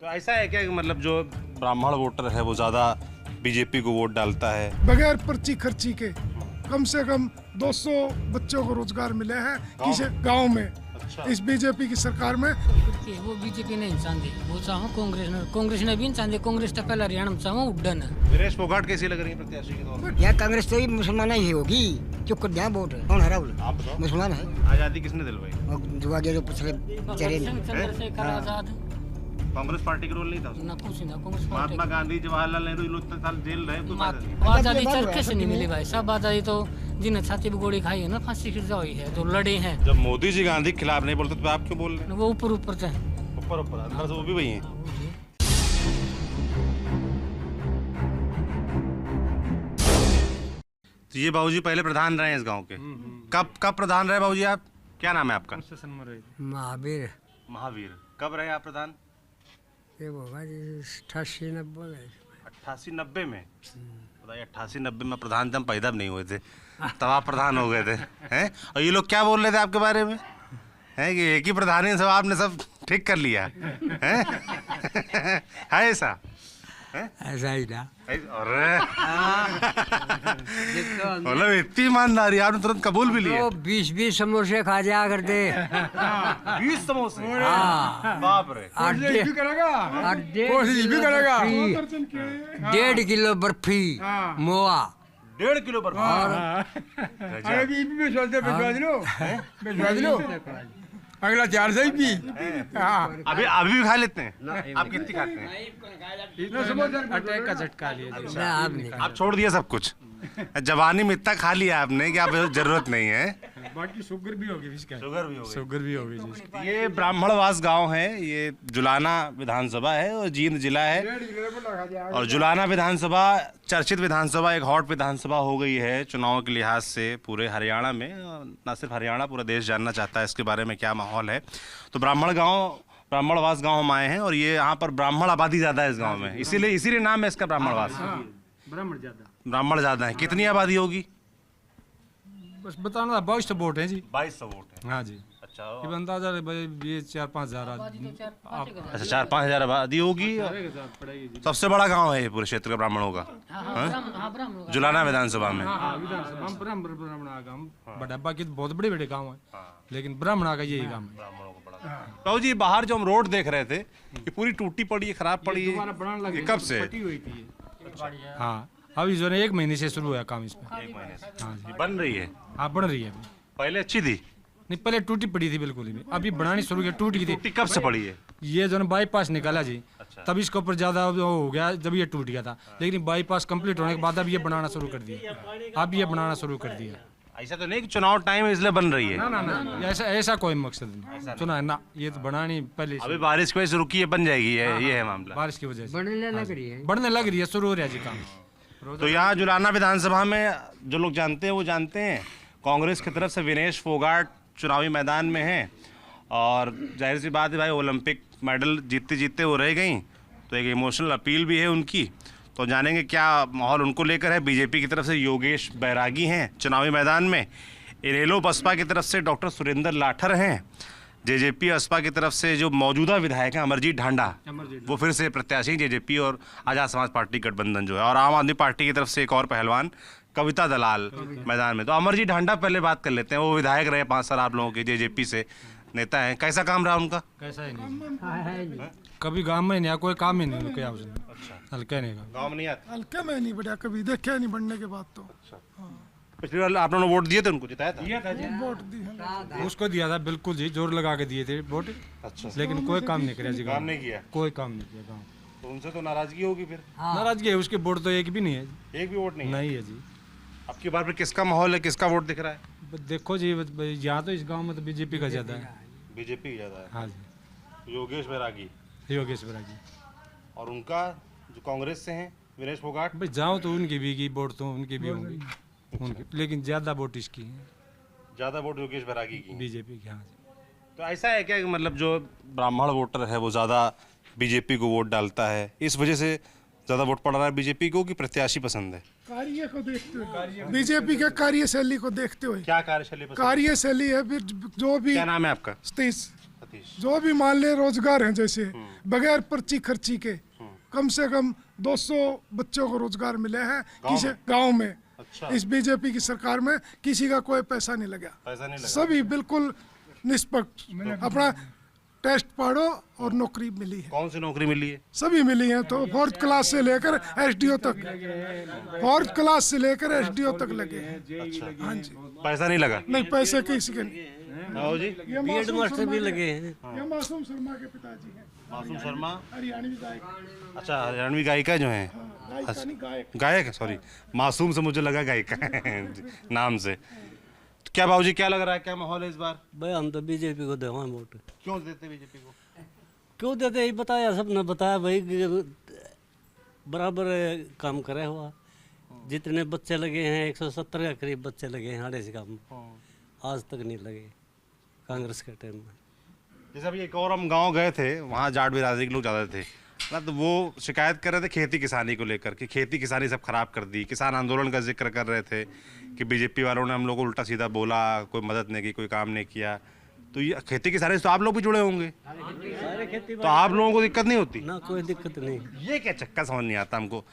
तो ऐसा है क्या कि मतलब जो ब्राह्मण वोटर है वो ज्यादा बीजेपी को वोट डालता है? बगैर पर्ची खर्ची के कम से कम 200 बच्चों को रोजगार मिले हैं किसी गांव में। अच्छा। इस बीजेपी की सरकार में वो बीजेपी ने इंसान दे वो चाहो कांग्रेस ने भी इंसान दे। कांग्रेस तो पहले हरियाणा में चाहो उड्डन है। वीरेश फोगाट कैसी लग रही है प्रत्याशी के तौर पर? यार कांग्रेस तो ही मुसलमान ही होगी। चुप कर दिया वोट कौन हरा बोले आप बताओ। मुसलमान है आजादी किसने दिलवाई? और जो आगे जो पिछले चेहरे चंद्रशेखर आजाद कांग्रेस पार्टी का रोल नहीं था उसमें? ना कुछ ना कांग्रेस महात्मा गांधी जवाहरलाल नेहरू ये लोग तो साल जेल रहे, कोई फायदा नहीं। आजादी चरखे से नहीं मिली भाई। सब आजादी तो जिन्हें छाती पे गोली खाई है ना फांसी की हुई है जो लड़े हैं। जब मोदी जी गांधी के खिलाफ नहीं बोलते तो आप क्यों बोल रहे हैं? वो ऊपर ऊपर से ऊपर ऊपर अंदर से वो भी वही है। तो ये बाबूजी पहले प्रधान रहे हैं इस गांव के। कब प्रधान रहे बाबूजी आप? क्या नाम है आपका? महावीर महावीर। कब रहे आप प्रधान? ये होगा 88-90 में 88-90 में? बताइए 88-90 में प्रधान जब पैदा भी नहीं हुए थे तब आप प्रधान हो गए थे हैं? और ये लोग क्या बोल रहे थे आपके बारे में हैं कि एक ही प्रधान है, सब आपने सब ठीक कर लिया हैं? है ऐसा? ऐसा ही था। अरे मतलब इतनी ईमानदारी आपने तुरंत कबूल भी लिया। 20-20 समोसे खा जाया करते। 20 समोसे? हाँ। बाप रे। 1.5 किलो बर्फी मोआ 1.5 किलो पर? अगला 400 ही पी। अभी भी खा लेते हैं? आप कितनी खाते हैं? अटैक का झटका लिया। आप छोड़ दिया सब कुछ? जवानी में इतना खा लिया आपने कि आप जरूरत नहीं है। बाकी शुगर भी होगी इसका। शुगर भी हो गई। शुगर भी होगी जी। ये ब्राह्मणवास गांव है, ये जुलाना विधानसभा है और जींद जिला है। और जुलाना विधानसभा चर्चित विधानसभा, एक हॉट विधानसभा हो गई है चुनाव के लिहाज से पूरे हरियाणा में। न सिर्फ हरियाणा, पूरा देश जानना चाहता है इसके बारे में क्या माहौल है। तो ब्राह्मणवास गांव हम आए हैं और ये यहाँ पर ब्राह्मण आबादी ज़्यादा है इस गांव में, इसीलिए नाम है इसका ब्राह्मणवास। ब्राह्मण ज़्यादा है। कितनी आबादी होगी? बस बताना 22 वोट है जी। 2200 वोट है। हाँ जी। अच्छा। ये अंदाजा ये 4-5 हजार अच्छा 4-5 हजार आबादी होगी। सबसे बड़ा गांव है ये पूरे क्षेत्र का ब्राह्मणों का, जुलाना विधानसभा में। बड़ा बाकी तो बहुत बड़े बड़े गाँव है लेकिन ब्राह्मणा का यही काम है। बाबू जी बाहर जो हम रोड देख रहे थे कि पूरी टूटी पड़ी है, खराब पड़ी है, ये कब से? हाँ अभी जो है 1 महीने से शुरू हुआ काम इसमें। 1 महीने से। हाँ जी। बन रही है? हाँ बन रही है अभी। पहले अच्छी थी? नहीं पहले टूटी पड़ी थी बिल्कुल ही। अभी बनानी शुरू की टूट गई थी। टूटी कब से पड़ी है? ये जो है बाईपास निकाला जी। अच्छा। तब इसके ऊपर ज्यादा हो गया जब ये टूट गया था। लेकिन बाईपास कंप्लीट होने के बाद अब ये बनाना शुरू कर दिया। अब ये बनाना शुरू कर दिया। ऐसा तो नहीं कि चुनाव टाइम है इसलिए बन रही है? ना ऐसा कोई मकसद नहीं सुना ना। ये तो बनानी पहले अभी बारिश की वजह से रुकी है, बन जाएगी। ये है मामला। बारिश की वजह से बढ़ने लग रही है शुरू हो रहा है जी काम। तो यहाँ जुलाना विधानसभा में जो लोग जानते हैं वो जानते हैं, कांग्रेस की तरफ से विनेश फोगाट चुनावी मैदान में हैं और जाहिर सी बात है भाई, ओलंपिक मेडल जीतते जीतते वो रह गई तो एक इमोशनल अपील भी है उनकी। तो जानेंगे क्या माहौल उनको लेकर है। बीजेपी की तरफ से योगेश बैरागी हैं चुनावी मैदान में। इनेलो बसपा की तरफ से डॉक्टर सुरेंद्र लाठर हैं। जेजेपी बसपा की तरफ से जो मौजूदा विधायक हैं अमरजीत ढांडा, वो फिर से प्रत्याशी जेजेपी और आज़ाद समाज पार्टी गठबंधन जो है, और आम आदमी पार्टी की तरफ से एक और पहलवान कविता दलाल मैदान में। तो अमरजीत ढांडा पहले बात कर लेते हैं। वो विधायक रहे 5 साल आप लोगों के, जेजेपी से नेता हैं। कैसा काम रहा उनका? कैसा ही नहीं कभी गाँव में नहीं कोई काम ही नहीं किया उसने। अच्छा। हल्के नहीं का गाँव में नहीं आता? हल्के में नहीं बढ़िया, कभी देखा नहीं बढ़ने के बाद तो। पिछली बार आप लोगों ने वोट दिए थे उनको, जिताया था? वोट दी है उसको दिया था बिल्कुल जी, जोर लगा के दिए थे वोट। अच्छा। लेकिन कोई काम नहीं किया जी। काम नहीं किया? कोई काम नहीं किया गाँव। तो उनसे तो नाराजगी होगी फिर? नाराजगी है उसके वोट तो एक भी नहीं है। एक भी वोट नहीं है? नहीं है जी। अब की बार फिर किसका माहौल है, किसका वोट दिख रहा है? देखो जी यहाँ तो इस गांव में तो बीजेपी का ज्यादा है। बीजेपी ज्यादा है। हाँ जी। योगेश बैरागी योगेश बैरागी। और उनका जो कांग्रेस से हैं विनेश फोगाट। भाई जाओ तो उनकी भी की वोट तो उनकी भी होंगी उनकी, लेकिन ज्यादा वोट इसकी है ज्यादा वोट योगेश बैरागी की, बीजेपी की। हाँ जी। तो ऐसा है क्या कि मतलब जो ब्राह्मण वोटर है वो ज्यादा बीजेपी को वोट डालता है, इस वजह से ज्यादा वोट पड़ रहा है बीजेपी को, कि प्रत्याशी पसंद है? कार्य को देखते हुए, बीजेपी के कार्यशैली को देखते हुए। क्या कार्यशैली पसंद? कार्यशैली है फिर जो भी। क्या नाम है आपका? सतीश। जो भी मान ले रोजगार है, जैसे बगैर पर्ची खर्ची के कम से कम 200 बच्चों को रोजगार मिले हैं किसी गांव में। अच्छा। इस बीजेपी की सरकार में किसी का कोई पैसा नहीं लगा, पैसा नहीं लगा। सभी बिल्कुल निष्पक्ष अपना टेस्ट पढ़ो और नौकरी मिली है। कौन सी नौकरी मिली है? सभी मिली हैं, तो 4th क्लास से लेकर एसडीओ तक, 4th क्लास से लेकर एसडीओ तक लगे हैं। अच्छा। हाँ जी, पैसा नहीं लगा? नहीं पैसे किसी के नहीं। आओ जी। ये मासूम भी लगे हैं, ये मासूम शर्मा के पिताजी हैं, मासूम शर्मा। हरियाणवी गायक। अच्छा, हरियाणवी गायिका जो हैं। गायिका नहीं, गायक। गायक, सॉरी, मासूम से मुझे लगा गायिका नाम से। तो क्या बाबूजी, क्या लग रहा है, क्या माहौल है इस बार? भाई हम तो बीजेपी को देवा वोट। क्यों देते बीजेपी को? क्यों देते यही बताया, सबने बताया भाई कि बराबर काम करे हुआ। जितने बच्चे लगे हैं 170 के करीब बच्चे लगे हैं हाड़े से काम, आज तक नहीं लगे कांग्रेस के टाइम में। जैसे अभी एक और हम गांव गए थे, वहाँ जाट बिरादरी के लोग ज़्यादा थे ना, तो वो शिकायत कर रहे थे खेती किसानी को लेकर कि खेती किसानी सब खराब कर दी। किसान आंदोलन का जिक्र कर रहे थे कि बीजेपी वालों ने हम लोग को उल्टा सीधा बोला, कोई मदद नहीं की, कोई काम नहीं किया। तो ये खेती किसानी से तो आप लोग भी जुड़े होंगे, तो आप लोगों को दिक्कत नहीं होती? ना कोई दिक्कत नहीं। ये क्या चक्कर समझ नहीं आता हमको।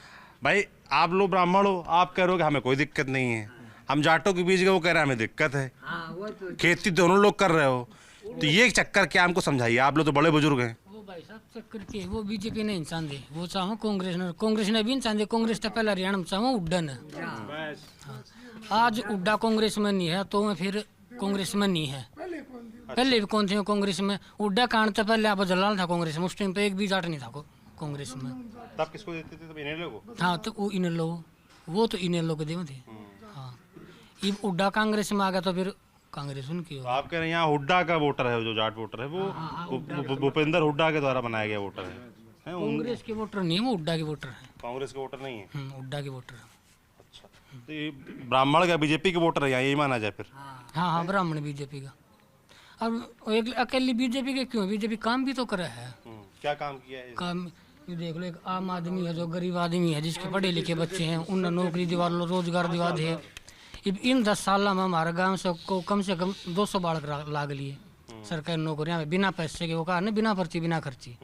भाई आप लोग ब्राह्मण हो, आप कह रहे हो कि हमें कोई दिक्कत नहीं है, हम जाटों के बीच गए, वो कह रहे हैं हमें दिक्कत है। खेती दोनों लोग कर रहे हो, तो ये चक्कर क्या हमको समझाइए, आप लोग तो बड़े बुजुर्ग हैं। वो भाई साहब चक्कर के वो बीजेपी ने इंसान दे, वो चाहो कांग्रेस ने भी इंसान दे। कांग्रेस तो पहले हरियाणा में चाहो उड्डन है। हाँ। आज उड्डा कांग्रेस में नहीं है, तो मैं फिर कांग्रेस में नहीं है। पहले भी कौन थे कांग्रेस में? उड्डा कांड तो पहले आप जलाल था कांग्रेस में, उस टाइम पे एक भी जाट नहीं था कांग्रेस में। तब किसको देते थे? तब इन्हीं लोगों। हाँ, तो वो इन लोग, वो तो इन लोग दे थे। हाँ, ये उड्डा कांग्रेस में आ गया तो फिर कांग्रेस उनकी हो। आप कह रहे हैं यहाँ हुड्डा का वोटर है, जो जाट वोटर है वो भूपेंद्र हुड्डा के द्वारा बनाया गया वोटर है। कांग्रेस के वोटर नहीं है, वो उड्डा के वोटर है। कांग्रेस के वोटर नहीं है? उड्डा के वोटर है। अच्छा, तो ये ब्राह्मण का बीजेपी के वोटर है यहाँ, यही माना जाए फिर? हाँ हाँ, ब्राह्मण बीजेपी का। अब एक अकेली बीजेपी के क्यों? बीजेपी काम भी तो करे है। क्या काम किया है? काम ये देख लो, एक आम आदमी है जो गरीब आदमी है, जिसके पढ़े लिखे बच्चे हैं, उन्हें नौकरी दिवा लो, रोजगार दिवा दे। इन 10 साल में हमारे गांव से को कम 200 बालक लाग लिए सरकारी नौकरियां में, बिना पैसे के। वो कहा ना, बिना पर्ची बिना खर्ची।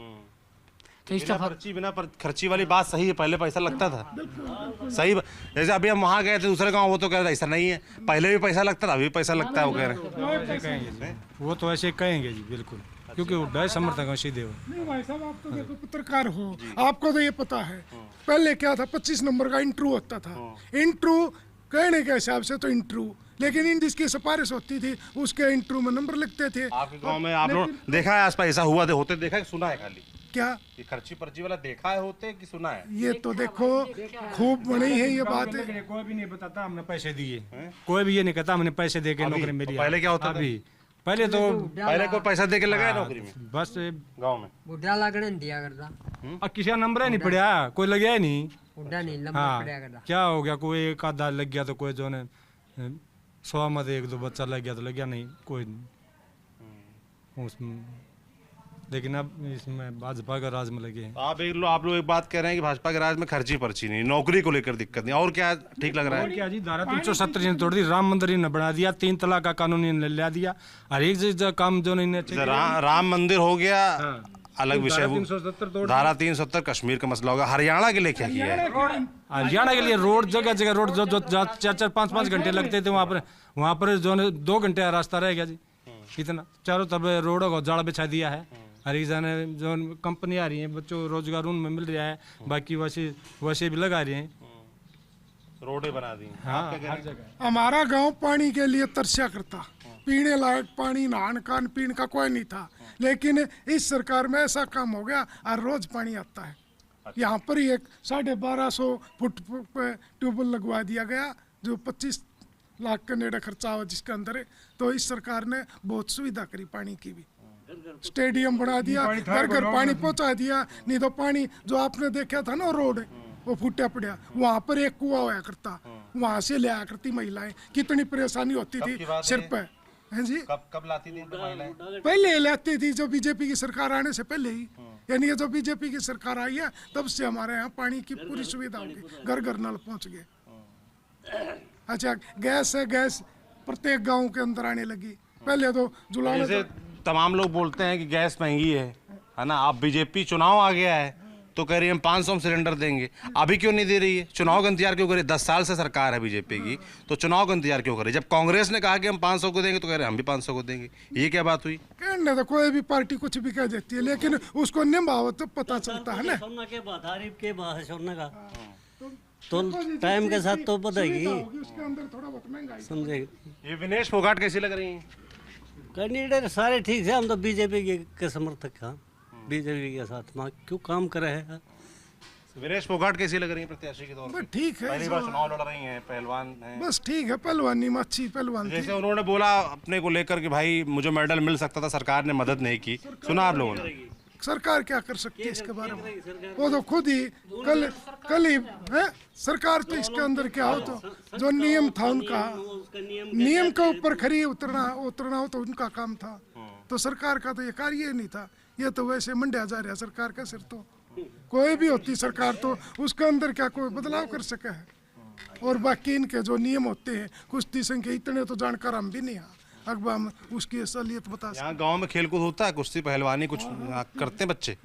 तो इस बिना खर्ची वाली बात सही है, पहले पैसा लगता था सही। जैसे अभी हम वहाँ गए थे दूसरे गांव, वो तो कह रहे ऐसा नहीं है, पहले भी पैसा लगता था, अभी भी पैसा लगता है, वो कह रहे हैं। वो तो ऐसे कहेंगे जी, बिल्कुल, क्योंकि वो डर समर्थक हैं सीधे। वो नहीं भाई साहब, आप तो देखो पत्रकार हो, आपको तो ये पता है पहले क्या था, 25 नंबर का इंटरव्यू होता था। इंटरव्यू कहने के हिसाब से तो इंटरव्यू, लेकिन इन जिसकी सिफारिश होती थी उसके इंटरव्यू में नंबर लिखते थे। आपके गांव में आप लोग देखा है आसपास ऐसा हुआ होते? देखा है, सुना है खाली? क्या ये खर्ची पर्ची वाला देखा है होते कि सुना है? ये तो देखो खूब बनी है ये बात है। कोई भी नहीं बताता हमने पैसे दिए, कोई भी ये नहीं कहता हमने पैसे दे के नौकरी मिली। पहले क्या होता था? अभी पहले तो पहले कोई पैसा दे के लगाया नौकरी में? बस गांव में बुढ़ा लागने दिया करता, किसी का नंबर ही नहीं पड़ा, कोई लग गया नहीं। बुढ़ा नहीं लंबा हाँ, पड़ा करता। क्या हो गया, कोई एक आधा लग गया तो कोई जो ने 100 में 1-2 बच्चा लग गया तो लग गया, नहीं कोई उसमें। लेकिन अब इसमें भाजपा का राज में लगे हैं। आप लोग एक बात कह रहे हैं कि भाजपा के राज में खर्ची पर्ची नहीं, नौकरी को लेकर दिक्कत नहीं, और क्या ठीक लग रहा है? क्या जी, धारा 370 ने तोड़ दी, राम मंदिर ने बना दिया, 3 तलाक का कानून ने ला दिया, हर एक चीज काम जो नहीं राम मंदिर हो गया, अलग विषय। 370 धारा 370 कश्मीर का मसला होगा। हरियाणा के लिए क्या किया है? हरियाणा के लिए रोड, जगह जगह रोड, जो 4-5 घंटे लगते थे वहाँ पर जो 2 घंटे का रास्ता रह गया जी। इतना चारों तरफ रोडों को जाल बिछा दिया है। हरियाणा जो कंपनी आ रही है, बच्चों को रोजगार उनमें मिल रहा है, बाकी वैसे भी लगा रहे हैं, रोडें बना दी। हाँ, हर जगह। हमारा गांव पानी के लिए तरसा करता, पीने लायक पानी, नहान खान पीने का कोई नहीं था, लेकिन इस सरकार में ऐसा काम हो गया और रोज पानी आता है। यहाँ पर ही एक 1250 फुट पे ट्यूबवेल लगवा दिया गया, जो 25 लाख का नेड़ा खर्चा हुआ जिसके अंदर है। तो इस सरकार ने बहुत सुविधा करी पानी की भी, स्टेडियम बना दिया, घर घर पानी पहुंचा दिया। नहीं तो पानी जो आपने देखा था ना रोड, वो फूटा पड़ा, वहाँ पर एक कुआं होया करता, वहाँ से ले आया करती महिलाएं, कितनी परेशानी होती थी सिर पे। हैं जी, कब लाती थी महिलाएं? पहले लाती थी, जो बीजेपी की सरकार आने से पहले ही, यानी ये जो बीजेपी की सरकार आई है तब से हमारे यहाँ पानी की पूरी सुविधा होगी, घर घर नल पहुँच गए। अच्छा, गैस है, गैस प्रत्येक गांव के अंदर आने लगी। पहले तो जुलाने तमाम लोग बोलते हैं कि गैस महंगी है ना। अब बीजेपी चुनाव आ गया है तो कह रही है हम 500 में सिलेंडर देंगे, अभी क्यों नहीं दे रही है? चुनाव का इंतजार क्यों करे? 10 साल से सरकार है बीजेपी की, तो चुनाव का इंतजार क्यों करे? जब कांग्रेस ने कहा कि हम 500 को देंगे तो कह रहे हैं हम भी 500 को देंगे। ये क्या बात हुई? कहने तो कोई भी पार्टी कुछ भी कह देती है, लेकिन उसको निभाओ तो पता चलता है ना। सोना के बाद तारीफ के बाद सोने का तो टाइम के साथ तो बदलेगी, उसके अंदर थोड़ा बहुत महंगाई। समझेगी। ये विनेश फोगाट कैसी लग रही है? कैंडिडेट सारे ठीक है, हम तो बीजेपी के समर्थक हैं, बीजेपी के साथ में क्यों काम कर रहे हैं। विनेश फोगाट कैसी लग रही है प्रत्याशी के तौर बस पर? ठीक है, पहली बार चुनाव लड़ रही हैं, पहलवान हैं। बस ठीक है, पहलवानी में अच्छी पहलवान थी। जैसे उन्होंने बोला अपने को लेकर कि भाई मुझे मेडल मिल सकता था, सरकार ने मदद नहीं की, सुना आप लोगों ने? सरकार क्या कर सकती है इसके बारे में? वो तो खुद ही कल ही है। सरकार तो इसके अंदर क्या हो, तो जो नियम था उनका, नियम के ऊपर खरी उतरना हो तो उनका काम था। तो सरकार का तो ये कार्य ही नहीं था, ये तो वैसे मंडिया जा रहा सरकार का सिर। तो कोई भी होती सरकार तो उसके अंदर क्या कोई बदलाव कर सके है। और बाकी इनके जो नियम होते हैं कुश्ती संघ के, इतने तो जानकार हम भी नहीं हैं, अकबर हम उसकी असलियत बता सकते। यहाँ गांव में खेलकूद होता है, कुश्ती पहलवानी कुछ करते हैं बच्चे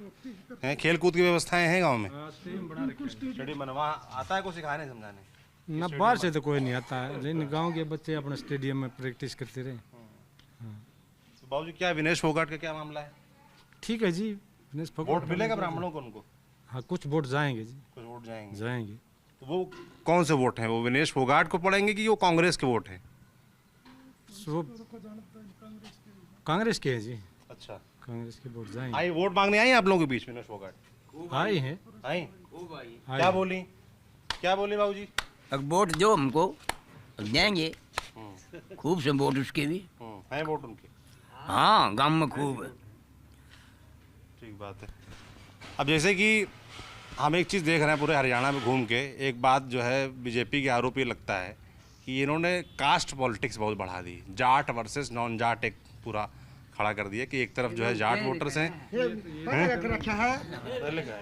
हैं, खेलकूद की व्यवस्थाएं हैं गांव में? स्टेडियम बनवा आता है को सिखाने समझाने? ना बाहर से तो कोई नहीं आता है, लेकिन गांव के बच्चे अपने स्टेडियम में प्रैक्टिस करते रहे। तो बाबू जी क्या विनेश फोगाट का क्या मामला है? ठीक है जी, विनेश फोगाट वोट मिलेगा ब्राह्मणों को उनको? हाँ, कुछ वोट जाएंगे जी, कुछ वोट जाएंगे। जाएंगे। तो वो कौन से वोट हैं? वो विनेश फोगाट को पड़ेंगे कि वो कांग्रेस के वोट हैं? वो कांग्रेस के हैं जी, अच्छा, कांग्रेस के वोट जाएंगे। आई वोट मांगने आई आप लोगों के बीच विनेश फोगाट? आई हैं, आई क्या बोली? क्या बोली बाबू जी? अब वोट दो हमको, अब देंगे खूब से वोट उसके भी। हैं वोट उनके? हाँ, गांव में खूब है। ठीक बात है। अब जैसे कि हम एक चीज़ देख रहे हैं पूरे हरियाणा में घूम के, एक बात जो है बीजेपी के आरोप ये लगता है कि इन्होंने कास्ट पॉलिटिक्स बहुत बढ़ा दी, जाट वर्सेस नॉन जाट एक पूरा खड़ा कर दिया कि एक तरफ जो है जाट वोटर्स हैं। रखा है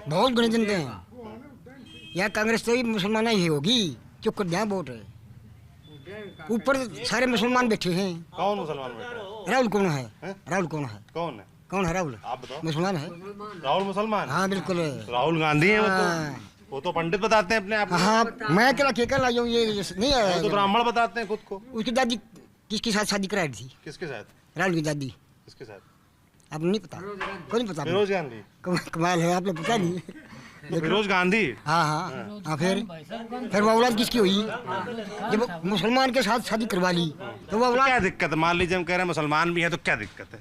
बहुत गणित जनते हैं। या कांग्रेस तो ही मुसलमान ही होगी, चुप कर दिया वोट है। ऊपर सारे मुसलमान बैठे हैं। कौन मुसलमान बैठा है? राहुल कौन है? राहुल कौन है? कौन है? कौन है राहुल? आप बताओ। मुसलमान है। राहुल मुसलमान? हाँ बिल्कुल। राहुल गांधी है हाँ। वो तो पंडित बताते हैं अपने आप को। हाँ, मैं अकेला केकर लाई हूँ, ये नहीं वो तो है। ब्राह्मण बताते हैं खुद को। उसकी दादी किसके साथ शादी कराई थी? किसके साथ? राहुल की दादी। किसके साथ? अब नहीं पता, कोई नहीं पता। फिरोज गांधी? कमाल है, आप लोग पता नहीं। तो फिरोज गांधी? हाँ हाँ हाँ। फिर वो औलाद किसकी हुई? जब मुसलमान के साथ शादी करवा ली तो वो तो औलाद। क्या दिक्कत है? मान लीजिए हम कह रहे हैं मुसलमान भी है तो क्या दिक्कत है?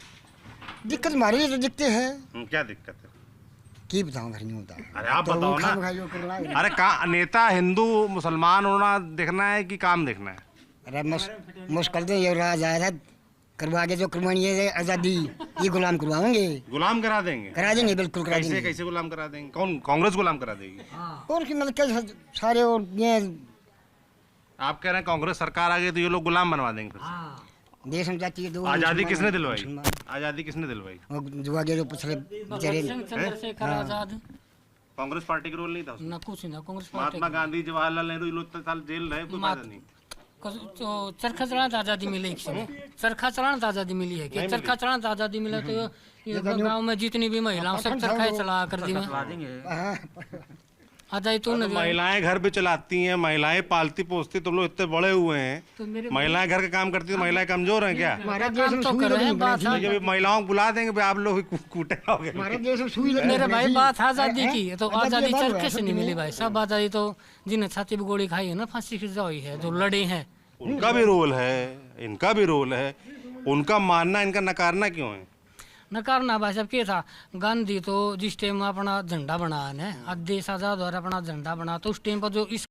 दिक्कत हमारे लिए तो दिखते हैं। क्या दिक्कत है? की बताऊँ, घर नहीं होता। अरे आप तो बताओ वो ना। खा खाई जो करना है। अरे का नेता हिंदू मुसलमान होना देखना है कि काम देखना है? अरे मुश्किल तो ये राज आया था, करवा के जो करवानी है आज़ादी, ये गुलाम करवाएंगे। गुलाम करा देंगे? करा देंगे, बिल्कुल करा कैसे देंगे। कैसे गुलाम करा देंगे? कौन? कांग्रेस गुलाम करा देगी? और कि मतलब क्या सारे और ये आप कह रहे हैं कांग्रेस सरकार आ गई तो ये लोग गुलाम बनवा देंगे फिर से? देश में जाती है। दो आजादी किसने मुसलमान- दिलवाई? मुसलमान। आजादी किसने दिलवाई? वो जो आगे जो पिछले बेचारे चंद्रशेखर आजाद कांग्रेस पार्टी का रोल नहीं था उसमें? ना कुछ ना कांग्रेस पार्टी महात्मा गांधी जवाहरलाल नेहरू ये लोग इतने साल जेल रहे, कोई फायदा नहीं। तो चरखा चलाना आजादी मिली किसी चरखा चलाना आजादी मिली है कि चरखा चलाना आजादी मिला तो ये गांव में जितनी भी महिलाओं सब चरखा ही चला कर दी आजादी तो तो महिलाएं घर भी चलाती हैं, महिलाएं पालती पोसती, तुम लोग इतने बड़े हुए तो मेरे हैं, महिलाएं घर का काम करती हैं, महिलाएं कमजोर हैं क्या? हमारा देश काम में तो सुई कर रहे हैं, लगनी बात पड़ेगी। जब महिलाओं को बुला देंगे भाई आप लोग ही कूटे आओगे। हमारे देश में सुई लगनी मेरे भाई पड़ेगी। बात आजादी की है तो आजादी बात चरखे हुआ, से नहीं मिली भाई सब आजादी तो जिन्हें छाती पे गोली खाई है ना फांसी की सजा हुई है जो लड़े हैं उनका भी रोल है, इनका भी रोल है, उनका मानना इनका नकारना क्यों है? नकारना भाई साहब क्या था गांधी तो जिस टाइम अपना झंडा बना है आज देश आजाद और अपना झंडा बना तो उस टाइम पर जो इस